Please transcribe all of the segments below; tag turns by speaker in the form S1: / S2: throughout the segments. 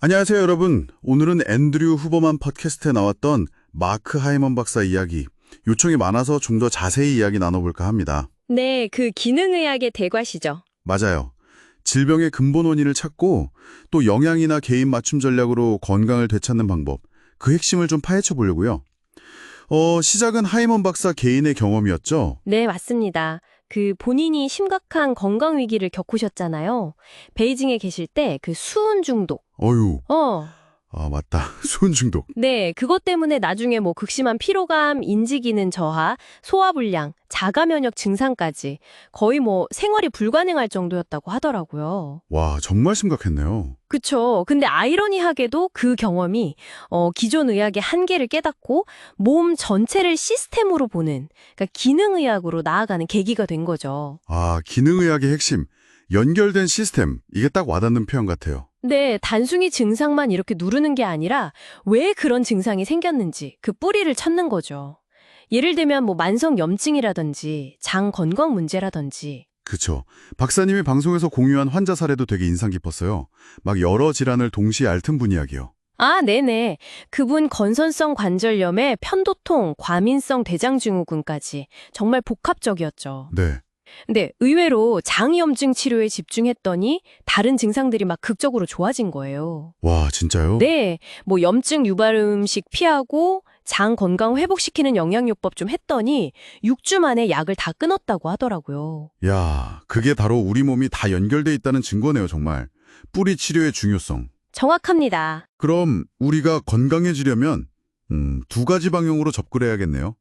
S1: 안녕하세요, 여러분. 오늘은 앤드류 후버만 팟캐스트에 나왔던 마크 하이먼 박사 이야기, 요청이 많아서 좀 더 자세히 이야기 나눠볼까 합니다.
S2: 네, 그 기능의학의 대과시죠.
S1: 맞아요. 질병의 근본 원인을 찾고 또 영양이나 개인 맞춤 전략으로 건강을 되찾는 방법, 그 핵심을 좀 파헤쳐 보려고요. 시작은 하이먼 박사 개인의 경험이었죠?
S2: 네, 맞습니다. 그 본인이 심각한 건강 위기를 겪으셨잖아요. 베이징에 계실 때 그 수은 중독.
S1: 어휴,
S2: 어,
S1: 맞다. 수은 중독.
S2: 네, 그것 때문에 나중에 뭐 극심한 피로감, 인지기능 저하, 소화불량, 자가 면역 증상까지 거의 뭐 생활이 불가능할 정도였다고 하더라고요.
S1: 와, 정말 심각했네요.
S2: 그쵸. 근데 아이러니하게도 그 경험이 기존 의학의 한계를 깨닫고 몸 전체를 시스템으로 보는, 그러니까 기능의학으로 나아가는 계기가 된 거죠.
S1: 기능의학의 핵심, 연결된 시스템, 이게 딱 와닿는 표현 같아요.
S2: 네, 단순히 증상만 이렇게 누르는 게 아니라 왜 그런 증상이 생겼는지 그 뿌리를 찾는 거죠. 예를 들면 뭐 만성 염증이라든지 장 건강 문제라든지.
S1: 그쵸. 박사님이 방송에서 공유한 환자 사례도 되게 인상 깊었어요. 막 여러 질환을 동시에 앓던 분 이야기요.
S2: 아, 네네. 그분 건선성 관절염에 편도통, 과민성 대장증후군까지 정말 복합적이었죠.
S1: 네.
S2: 근데 의외로 장염증 치료에 집중했더니 다른 증상들이 막 극적으로 좋아진 거예요.
S1: 와, 진짜요?
S2: 네, 뭐 염증 유발 음식 피하고 장 건강 회복시키는 영양요법 좀 했더니 6주 만에 약을 다 끊었다고 하더라고요.
S1: 야, 그게 바로 우리 몸이 다 연결돼 있다는 증거네요, 정말. 뿌리 치료의 중요성.
S2: 정확합니다.
S1: 그럼 우리가 건강해지려면 두 가지 방향으로 접근을 해야겠네요.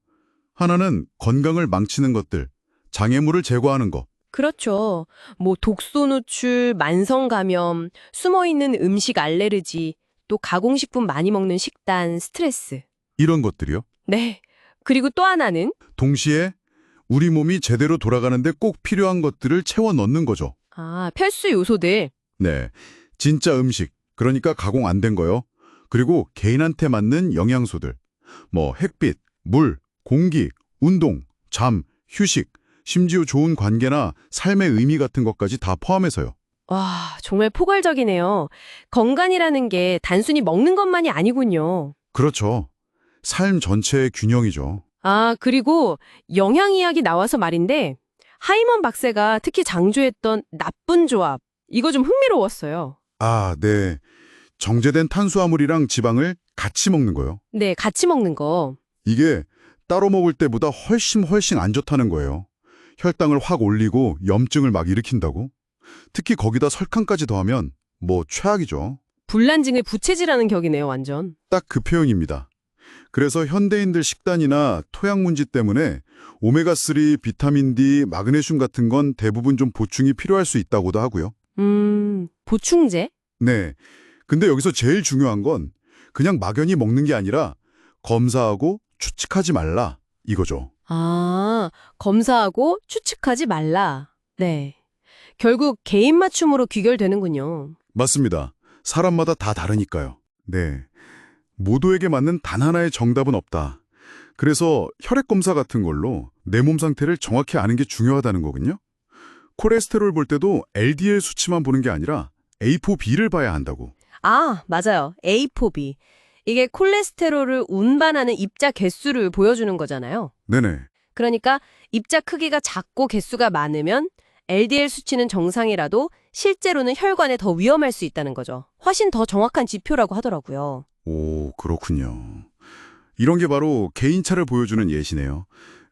S1: 하나는 건강을 망치는 것들, 장애물을 제거하는 거.
S2: 그렇죠. 뭐 독소 노출, 만성 감염, 숨어있는 음식 알레르기, 또 가공식품 많이 먹는 식단, 스트레스.
S1: 이런 것들이요.
S2: 네. 그리고 또 하나는
S1: 동시에 우리 몸이 제대로 돌아가는데 꼭 필요한 것들을 채워 넣는 거죠.
S2: 필수 요소들.
S1: 네. 진짜 음식, 그러니까 가공 안 된 거요. 그리고 개인한테 맞는 영양소들. 뭐 햇빛, 물, 공기, 운동, 잠, 휴식, 심지어 좋은 관계나 삶의 의미 같은 것까지 다 포함해서요.
S2: 와, 정말 포괄적이네요. 건강이라는 게 단순히 먹는 것만이 아니군요.
S1: 그렇죠. 삶 전체의 균형이죠.
S2: 그리고 영양 이야기 나와서 말인데 하이먼 박사가 특히 장조했던 나쁜 조합. 이거 좀 흥미로웠어요.
S1: 네. 정제된 탄수화물이랑 지방을 같이 먹는 거요.
S2: 네, 같이 먹는 거.
S1: 이게 따로 먹을 때보다 훨씬 안 좋다는 거예요. 혈당을 확 올리고 염증을 막 일으킨다고? 특히 거기다 설탕까지 더하면 뭐 최악이죠.
S2: 불난증의 부채질하는 격이네요, 완전.
S1: 딱 그 표현입니다. 그래서 현대인들 식단이나 토양 문제 때문에 오메가3, 비타민 D, 마그네슘 같은 건 대부분 좀 보충이 필요할 수 있다고도 하고요.
S2: 보충제?
S1: 네. 근데 여기서 제일 중요한 건 그냥 막연히 먹는 게 아니라 검사하고 추측하지 말라 이거죠.
S2: 검사하고 추측하지 말라. 네. 결국 개인 맞춤으로 귀결되는군요.
S1: 맞습니다. 사람마다 다 다르니까요. 네. 모두에게 맞는 단 하나의 정답은 없다. 그래서 혈액 검사 같은 걸로 내 몸 상태를 정확히 아는 게 중요하다는 거군요. 콜레스테롤 볼 때도 LDL 수치만 보는 게 아니라 A4B를 봐야 한다고.
S2: 맞아요. A4B. 이게 콜레스테롤을 운반하는 입자 개수를 보여주는 거잖아요.
S1: 네네.
S2: 그러니까 입자 크기가 작고 개수가 많으면 LDL 수치는 정상이라도 실제로는 혈관에 더 위험할 수 있다는 거죠. 훨씬 더 정확한 지표라고 하더라고요.
S1: 오, 그렇군요. 이런 게 바로 개인차를 보여주는 예시네요.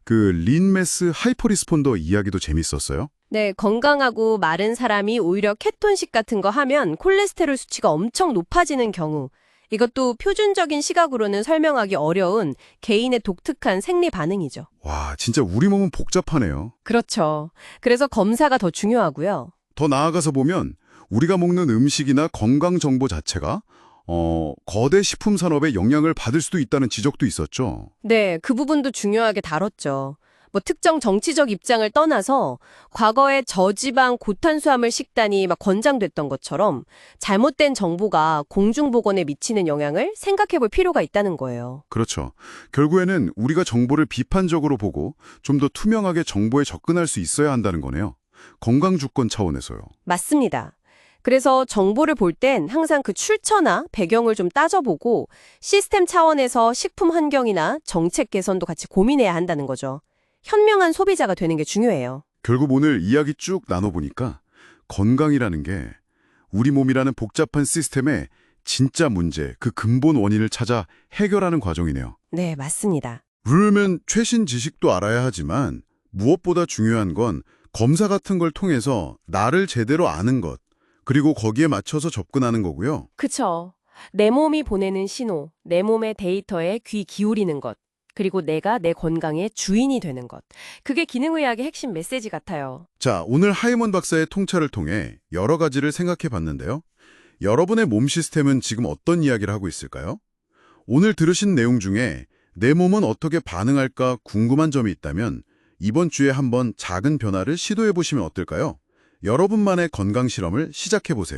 S1: 그 린메스 하이퍼리스폰더 이야기도 재밌었어요.
S2: 네, 건강하고 마른 사람이 오히려 케톤식 같은 거 하면 콜레스테롤 수치가 엄청 높아지는 경우. 이것도 표준적인 시각으로는 설명하기 어려운 개인의 독특한 생리 반응이죠.
S1: 와, 진짜 우리 몸은 복잡하네요.
S2: 그렇죠. 그래서 검사가 더 중요하고요.
S1: 더 나아가서 보면 우리가 먹는 음식이나 건강 정보 자체가 거대 식품 산업의 영향을 받을 수도 있다는 지적도 있었죠.
S2: 네, 그 부분도 중요하게 다뤘죠. 뭐 특정 정치적 입장을 떠나서 과거에 저지방 고탄수화물 식단이 막 권장됐던 것처럼 잘못된 정보가 공중보건에 미치는 영향을 생각해 볼 필요가 있다는 거예요.
S1: 그렇죠. 결국에는 우리가 정보를 비판적으로 보고 좀 더 투명하게 정보에 접근할 수 있어야 한다는 거네요. 건강 주권 차원에서요.
S2: 맞습니다. 그래서 정보를 볼 땐 항상 그 출처나 배경을 좀 따져보고 시스템 차원에서 식품 환경이나 정책 개선도 같이 고민해야 한다는 거죠. 현명한 소비자가 되는 게 중요해요.
S1: 결국 오늘 이야기 쭉 나눠보니까 건강이라는 게 우리 몸이라는 복잡한 시스템의 진짜 문제, 그 근본 원인을 찾아 해결하는 과정이네요.
S2: 네, 맞습니다.
S1: 그러면 최신 지식도 알아야 하지만 무엇보다 중요한 건 검사 같은 걸 통해서 나를 제대로 아는 것, 그리고 거기에 맞춰서 접근하는 거고요.
S2: 그쵸. 내 몸이 보내는 신호, 내 몸의 데이터에 귀 기울이는 것, 그리고 내가 내 건강의 주인이 되는 것. 그게 기능의학의 핵심 메시지 같아요.
S1: 자, 오늘 하이먼 박사의 통찰을 통해 여러 가지를 생각해 봤는데요. 여러분의 몸 시스템은 지금 어떤 이야기를 하고 있을까요? 오늘 들으신 내용 중에 내 몸은 어떻게 반응할까 궁금한 점이 있다면 이번 주에 한번 작은 변화를 시도해 보시면 어떨까요? 여러분만의 건강 실험을 시작해 보세요.